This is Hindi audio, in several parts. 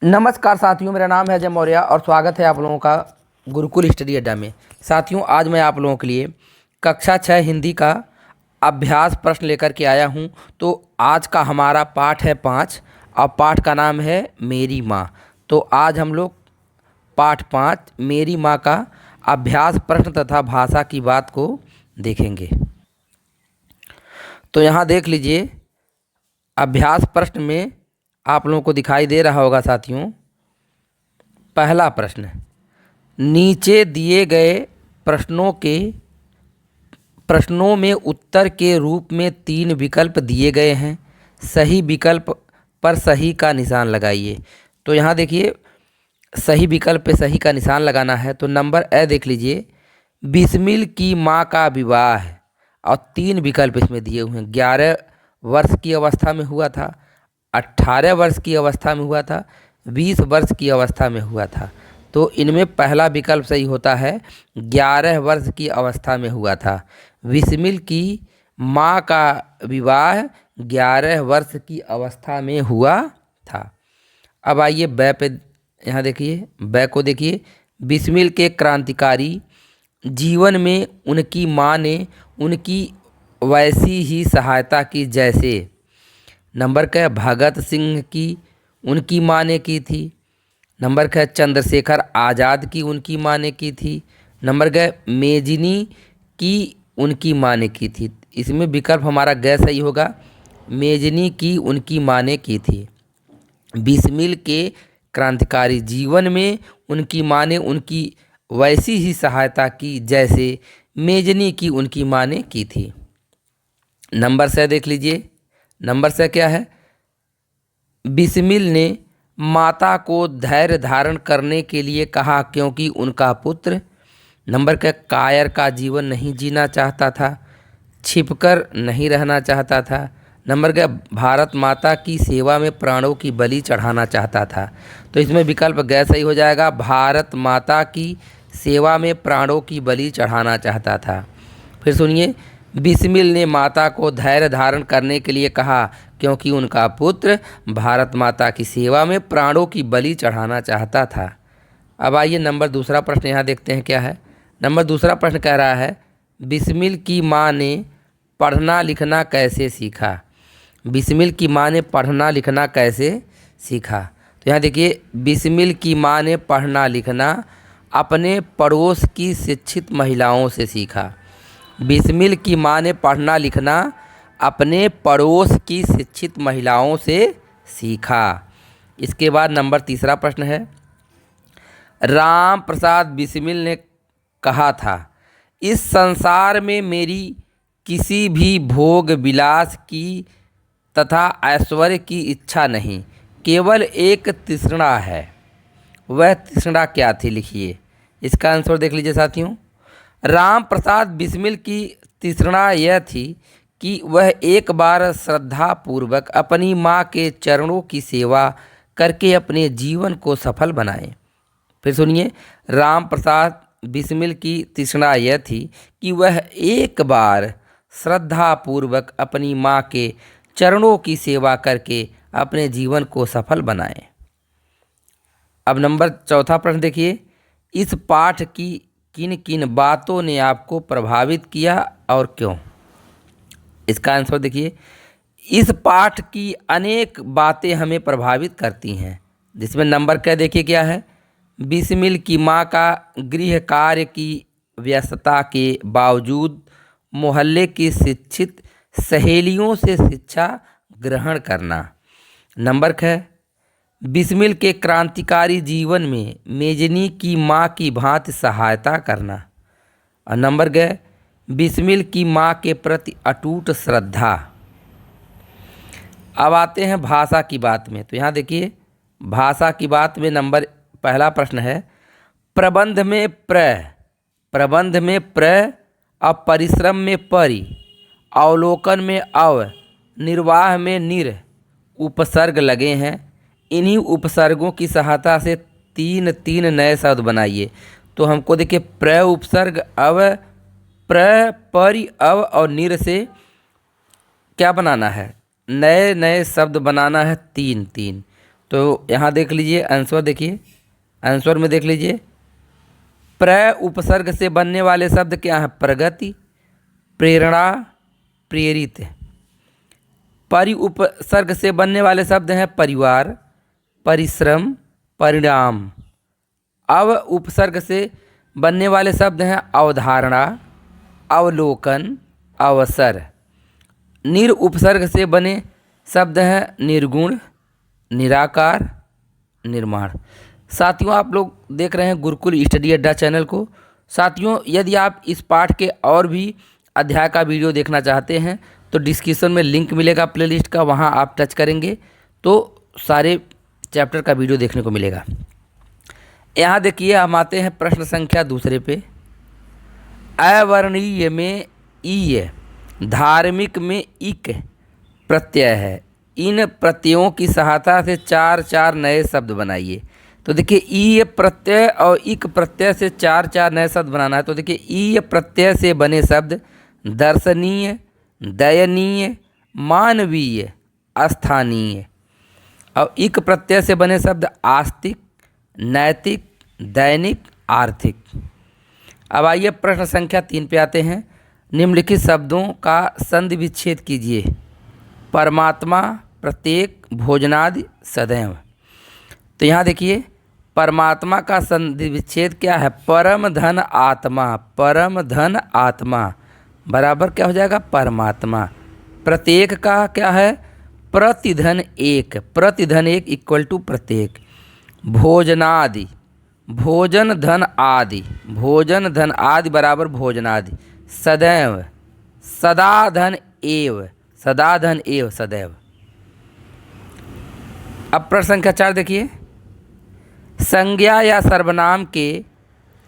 नमस्कार साथियों, मेरा नाम है अजय मौर्य और स्वागत है आप लोगों का गुरुकुल स्टडी अड्डा में। साथियों, आज मैं आप लोगों के लिए कक्षा 6 हिंदी का अभ्यास प्रश्न लेकर के आया हूं। तो आज का हमारा पाठ है 5 और पाठ का नाम है मेरी माँ। तो आज हम लोग पाठ 5 मेरी माँ का अभ्यास प्रश्न तथा भाषा की बात को देखेंगे। तो यहाँ देख लीजिए, अभ्यास प्रश्न में आप लोगों को दिखाई दे रहा होगा साथियों। पहला प्रश्न, नीचे दिए गए प्रश्नों में उत्तर के रूप में 3 विकल्प दिए गए हैं। सही विकल्प पर सही का निशान लगाइए। तो यहाँ देखिए, सही विकल्प पे सही का निशान लगाना है। तो नंबर ए देख लीजिए, बिस्मिल की माँ का विवाह है और 3 विकल्प इसमें दिए हुए हैं। 11 वर्ष की अवस्था में हुआ था, 18 वर्ष की अवस्था में हुआ था, 20 वर्ष की अवस्था में हुआ था। तो इनमें पहला विकल्प सही होता है, 11 वर्ष की अवस्था में हुआ था। बिस्मिल की माँ का विवाह 11 वर्ष की अवस्था में हुआ था। अब आइए बै पे, यहाँ देखिए बै को देखिए, बिस्मिल के क्रांतिकारी जीवन में उनकी माँ ने उनकी वैसी ही सहायता की जैसे नंबर का भगत सिंह की उनकी माँ ने की थी। नंबर का चंद्रशेखर आज़ाद की उनकी माँ ने की थी। नंबर का मेजिनी की उनकी माँ ने की थी। इसमें विकल्प हमारा गैर सही होगा, मेजिनी की उनकी माँ ने की थी। बिस्मिल के क्रांतिकारी जीवन में उनकी माँ ने उनकी वैसी ही सहायता की जैसे मेजनी की उनकी माँ ने की थी। नंबर से देख लीजिए, नंबर से क्या है, बिस्मिल ने माता को धैर्य धारण करने के लिए कहा क्योंकि उनका पुत्र नंबर का कायर का जीवन नहीं जीना चाहता था, छिपकर नहीं रहना चाहता था। नंबर का भारत माता की सेवा में प्राणों की बलि चढ़ाना चाहता था। तो इसमें विकल्प गैर सही हो जाएगा, भारत माता की सेवा में प्राणों की बलि चढ़ाना चाहता था। फिर सुनिए, बिस्मिल ने माता को धैर्य धारण करने के लिए कहा क्योंकि उनका पुत्र भारत माता की सेवा में प्राणों की बलि चढ़ाना चाहता था। अब आइए नंबर दूसरा प्रश्न यहाँ देखते हैं क्या है। नंबर दूसरा प्रश्न कह रहा है, बिस्मिल की माँ ने पढ़ना लिखना कैसे सीखा। बिस्मिल की माँ ने पढ़ना लिखना कैसे सीखा। तो यहाँ देखिए, बिस्मिल की माँ ने पढ़ना लिखना अपने पड़ोस की शिक्षित महिलाओं से सीखा। बिस्मिल की माँ ने पढ़ना लिखना अपने पड़ोस की शिक्षित महिलाओं से सीखा। इसके बाद नंबर तीसरा प्रश्न है, राम प्रसाद बिस्मिल ने कहा था, इस संसार में मेरी किसी भी भोग विलास की तथा ऐश्वर्य की इच्छा नहीं, केवल एक तृष्णा है। वह तृष्णा क्या थी, लिखिए। इसका आंसर देख लीजिए साथियों, राम प्रसाद बिस्मिल की तृष्णा यह थी कि वह एक बार श्रद्धा पूर्वक अपनी माँ के चरणों की सेवा करके अपने जीवन को सफल बनाए। फिर सुनिए, राम प्रसाद बिस्मिल की तृष्णा यह थी कि वह एक बार श्रद्धा पूर्वक अपनी माँ के चरणों की सेवा करके अपने जीवन को सफल बनाए। अब नंबर चौथा प्रश्न देखिए, इस पाठ की किन किन बातों ने आपको प्रभावित किया और क्यों। इसका आंसर देखिए, इस पाठ की अनेक बातें हमें प्रभावित करती हैं, जिसमें नंबर क्या देखिए क्या है, बिस्मिल की माँ का गृह कार्य की व्यस्तता के बावजूद मोहल्ले की शिक्षित सहेलियों से शिक्षा ग्रहण करना। नंबर है, बिस्मिल के क्रांतिकारी जीवन में मेजनी की माँ की भांति सहायता करना। और नंबर गए, बिस्मिल की माँ के प्रति अटूट श्रद्धा। अब आते हैं भाषा की बात में। तो यहाँ देखिए, भाषा की बात में नंबर पहला प्रश्न है, प्रबंध में प्र और परिश्रम में परि, अवलोकन में अव, निर्वाह में निर उपसर्ग लगे हैं। इन्हीं उपसर्गों की सहायता से तीन तीन नए शब्द बनाइए। तो हमको देखिए, प्र उपसर्ग अव, प्र परि अव और निर से क्या बनाना है, नए नए शब्द बनाना है, तीन तीन। तो यहाँ देख लीजिए आंसर, देखिए आंसर में देख लीजिए, प्र उपसर्ग से बनने वाले शब्द क्या है? प्रगति, प्रेरणा, प्रेरित। परि उपसर्ग से बनने वाले शब्द हैं परिवार, परिश्रम, परिणाम। अव उपसर्ग से बनने वाले शब्द हैं अवधारणा, अवलोकन, अवसर। निर उपसर्ग से बने शब्द हैं निर्गुण, निराकार, निर्माण। साथियों, आप लोग देख रहे हैं गुरुकुल स्टडी अड्डा चैनल को। साथियों, यदि आप इस पाठ के और भी अध्याय का वीडियो देखना चाहते हैं तो डिस्क्रिप्शन में लिंक मिलेगा प्लेलिस्ट का, वहां आप टच करेंगे तो सारे चैप्टर का वीडियो देखने को मिलेगा। यहाँ देखिए, हम आते हैं प्रश्न संख्या दूसरे पे। अवर्णीय में ईय, धार्मिक में इक प्रत्यय है। इन प्रत्ययों की सहायता से चार चार नए शब्द बनाइए। तो देखिए, ईय प्रत्यय और इक प्रत्यय से चार चार नए शब्द बनाना है। तो देखिए, ईय प्रत्यय से बने शब्द दर्शनीय, दयनीय, मानवीय, स्थानीय। और इक प्रत्यय से बने शब्द आस्तिक, नैतिक, दैनिक, आर्थिक। अब आइए प्रश्न संख्या 3 पे आते हैं। निम्नलिखित शब्दों का संधि विच्छेद कीजिए। परमात्मा, प्रत्येक, भोजनादि, सदैव। तो यहाँ देखिए, परमात्मा का संधि विच्छेद क्या है? परम धन आत्मा, परम धन आत्मा बराबर क्या हो जाएगा? परमात्मा। प्रत्येक का क्या है? प्रतिधन एक, प्रतिधन एक इक्वल टू प्रत्येक। भोजनादि, भोजन धन आदि, भोजन धन आदि बराबर भोजनादि। सदैव, सदा धन एव, सदा धन एव, सदैव। अब प्रश्न संख्या 4 देखिए। संज्ञा या सर्वनाम के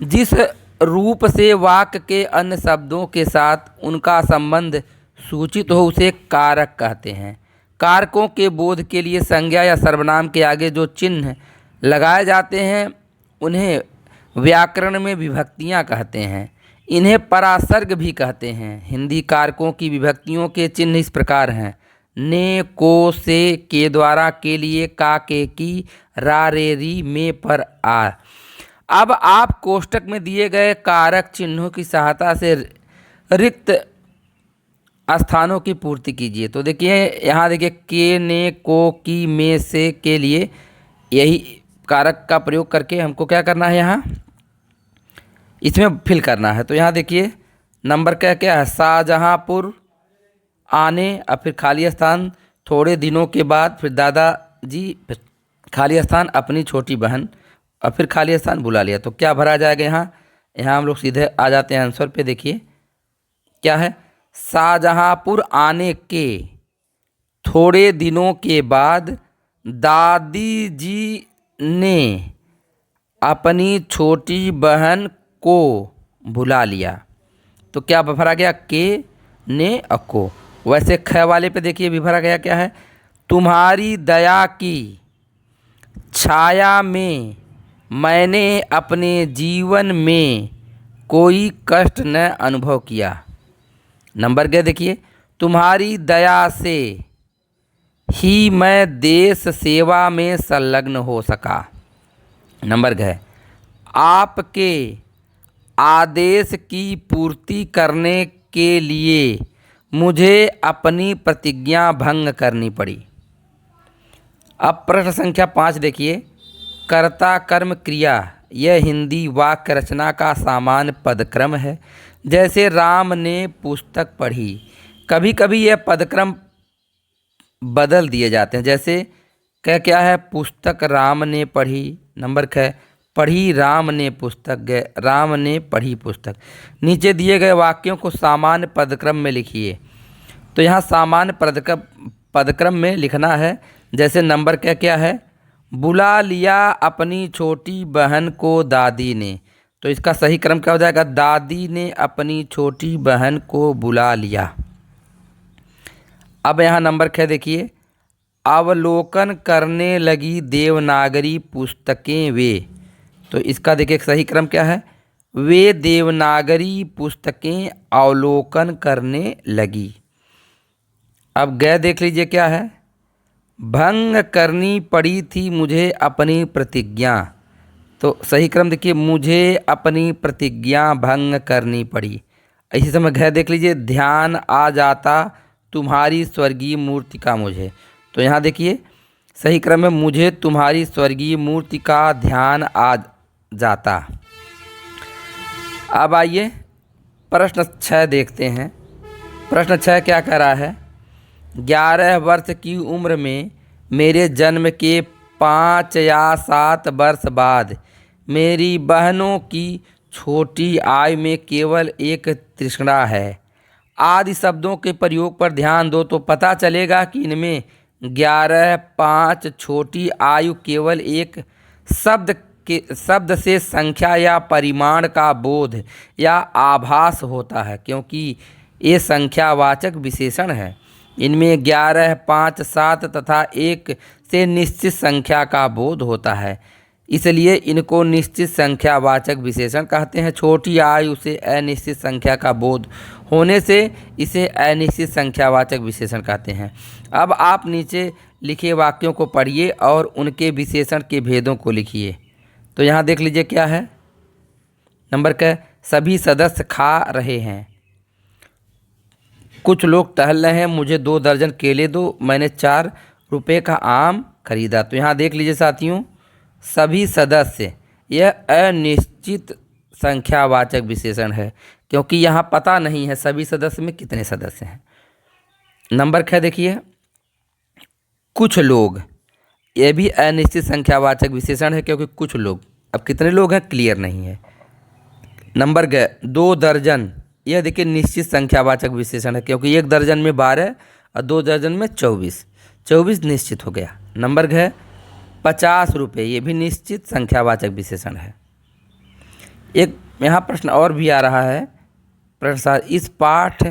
जिस रूप से वाक्य के अन्य शब्दों के साथ उनका संबंध सूचित हो उसे कारक कहते हैं। कारकों के बोध के लिए संज्ञा या सर्वनाम के आगे जो चिन्ह लगाए जाते हैं उन्हें व्याकरण में विभक्तियां कहते हैं। इन्हें परासर्ग भी कहते हैं। हिंदी कारकों की विभक्तियों के चिन्ह इस प्रकार हैं: ने, को, से, के द्वारा, के लिए, का, के, की, रा, रे, री, में, पर, आ। अब आप कोष्टक में दिए गए कारक चिन्हों की सहायता से रिक्त स्थानों की पूर्ति कीजिए। तो देखिए, यहाँ देखिए, के, ने, को, की, में, से, के लिए यही कारक का प्रयोग करके हमको क्या करना है? यहाँ इसमें फिल करना है। तो यहाँ देखिए, नंबर क्या क्या है? शाहजहाँपुर आने, और फिर खाली स्थान थोड़े दिनों के बाद, फिर दादाजी, फिर खाली स्थान अपनी छोटी बहन, और फिर खाली स्थान बुला लिया। तो क्या भरा जाएगा यहाँ? यहाँ हम लोग सीधे आ जाते हैं आंसर पे। देखिए क्या है? शाहजहाँपुर आने के थोड़े दिनों के बाद दादी जी ने अपनी छोटी बहन को बुला लिया। तो क्या भरा गया? के, ने और को। वैसे ख वाले पे देखिए भी भरा गया क्या है? तुम्हारी दया की छाया में मैंने अपने जीवन में कोई कष्ट न अनुभव किया। नंबर क्या देखिए? तुम्हारी दया से ही मैं देश सेवा में संलग्न हो सका। नंबर है, आपके आदेश की पूर्ति करने के लिए मुझे अपनी प्रतिज्ञा भंग करनी पड़ी। अब प्रश्न संख्या 5 देखिए। कर्ता कर्म क्रिया यह हिंदी वाक्य रचना का सामान्य पदक्रम है। जैसे राम ने पुस्तक पढ़ी। कभी कभी यह पदक्रम बदल दिए जाते हैं। जैसे क्या है? पुस्तक राम ने पढ़ी। नंबर ख, पढ़ी राम ने पुस्तक, गए राम ने पढ़ी पुस्तक। नीचे दिए गए वाक्यों को सामान्य पदक्रम में लिखिए। तो यहाँ सामान्य पदक्रम में लिखना है। जैसे नंबर क्या है? बुला लिया अपनी छोटी बहन को दादी ने। तो इसका सही क्रम क्या हो जाएगा? दादी ने अपनी छोटी बहन को बुला लिया। अब यहाँ नंबर क्या देखिए। अवलोकन करने लगी देवनागरी पुस्तकें वे। तो इसका देखिए सही क्रम क्या है? वे देवनागरी पुस्तकें अवलोकन करने लगी। अब गए देख लीजिए क्या है? भंग करनी पड़ी थी मुझे अपनी प्रतिज्ञा। तो सही क्रम देखिए, मुझे अपनी प्रतिज्ञा भंग करनी पड़ी। इसी समय घ देख लीजिए, ध्यान आ जाता तुम्हारी स्वर्गीय मूर्ति का मुझे। तो यहाँ देखिए सही क्रम में मुझे तुम्हारी स्वर्गीय मूर्ति का ध्यान आ जाता। अब आइए प्रश्न 6 देखते हैं। प्रश्न 6 क्या कह रहा है? 11 वर्ष की उम्र में मेरे जन्म के 5 या 7 वर्ष बाद मेरी बहनों की छोटी आयु में केवल एक तृष्णा है। आदि शब्दों के प्रयोग पर ध्यान दो तो पता चलेगा कि इनमें 11, 5 छोटी आयु केवल एक शब्द से संख्या या परिमाण का बोध या आभास होता है, क्योंकि ये संख्यावाचक विशेषण है। इनमें 11, 5, 7 तथा 1 से निश्चित संख्या का बोध होता है, इसलिए इनको निश्चित संख्यावाचक विशेषण कहते हैं। छोटी आयु से अनिश्चित संख्या का बोध होने से इसे अनिश्चित संख्यावाचक विशेषण कहते हैं। अब आप नीचे लिखे वाक्यों को पढ़िए और उनके विशेषण के भेदों को लिखिए। तो यहाँ देख लीजिए क्या है। नंबर का सभी सदस्य खा रहे हैं। कुछ लोग टहल रहे हैं। मुझे 2 दर्जन केले दो, मैंने 4 रुपये का आम खरीदा। तो यहाँ देख लीजिए साथियों, सभी सदस्य यह अनिश्चित संख्यावाचक विशेषण है, क्योंकि यहाँ पता नहीं है सभी सदस्य में कितने सदस्य हैं। नंबर ख देखिए, कुछ लोग, यह भी अनिश्चित संख्यावाचक विशेषण है, क्योंकि कुछ लोग, अब कितने लोग हैं क्लियर नहीं है। नंबर ग 2 दर्जन, यह देखिए निश्चित संख्यावाचक विशेषण है, क्योंकि 1 दर्जन में 12 और 2 दर्जन में 24 निश्चित हो गया। नंबर घ 50 रुपये, ये भी निश्चित संख्यावाचक विशेषण है। एक यहाँ प्रश्न और भी आ रहा है। प्रश्न 7, इस पाठ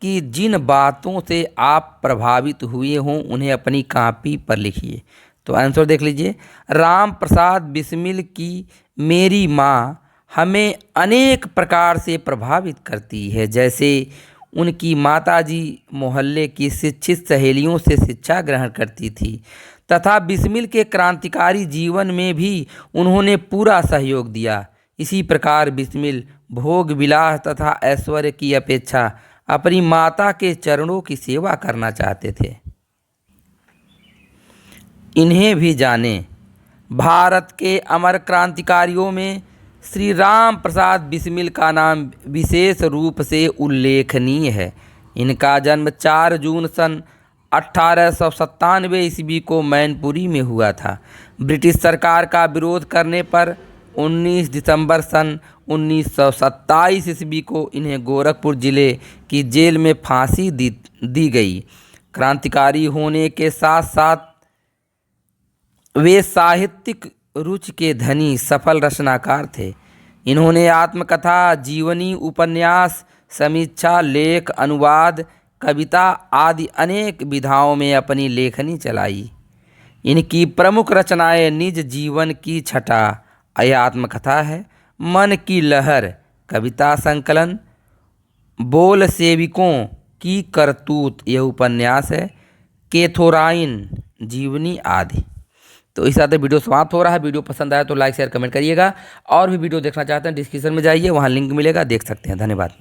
की जिन बातों से आप प्रभावित हुए हों उन्हें अपनी कॉपी पर लिखिए। तो आंसर देख लीजिए, राम प्रसाद बिस्मिल की मेरी माँ हमें अनेक प्रकार से प्रभावित करती है, जैसे उनकी माताजी मोहल्ले की शिक्षित सहेलियों से शिक्षा ग्रहण करती थी तथा बिस्मिल के क्रांतिकारी जीवन में भी उन्होंने पूरा सहयोग दिया। इसी प्रकार बिस्मिल भोग विलास तथा ऐश्वर्य की अपेक्षा अपनी माता के चरणों की सेवा करना चाहते थे। इन्हें भी जाने, भारत के अमर क्रांतिकारियों में श्री राम प्रसाद बिस्मिल का नाम विशेष रूप से उल्लेखनीय है। इनका जन्म 4 जून सन 1897 ईस्वी को मैनपुरी में हुआ था। ब्रिटिश सरकार का विरोध करने पर 19 दिसंबर सन 1927 ईस्वी को इन्हें गोरखपुर जिले की जेल में फांसी दी गई। क्रांतिकारी होने के साथ साथ वे साहित्यिक रुचि के धनी सफल रचनाकार थे। इन्होंने आत्मकथा, जीवनी, उपन्यास, समीक्षा, लेख, अनुवाद, कविता आदि अनेक विधाओं में अपनी लेखनी चलाई। इनकी प्रमुख रचनाएं निज जीवन की छटा यह आत्मकथा है, मन की लहर कविता संकलन, बोल सेविकों की करतूत यह उपन्यास है, कैथोराइन जीवनी आदि। तो इस साथ वीडियो समाप्त हो रहा है। वीडियो पसंद आया तो लाइक शेयर कमेंट करिएगा। और भी वीडियो देखना चाहते हैं डिस्क्रिप्शन में जाइए, वहाँ लिंक मिलेगा, देख सकते हैं। धन्यवाद।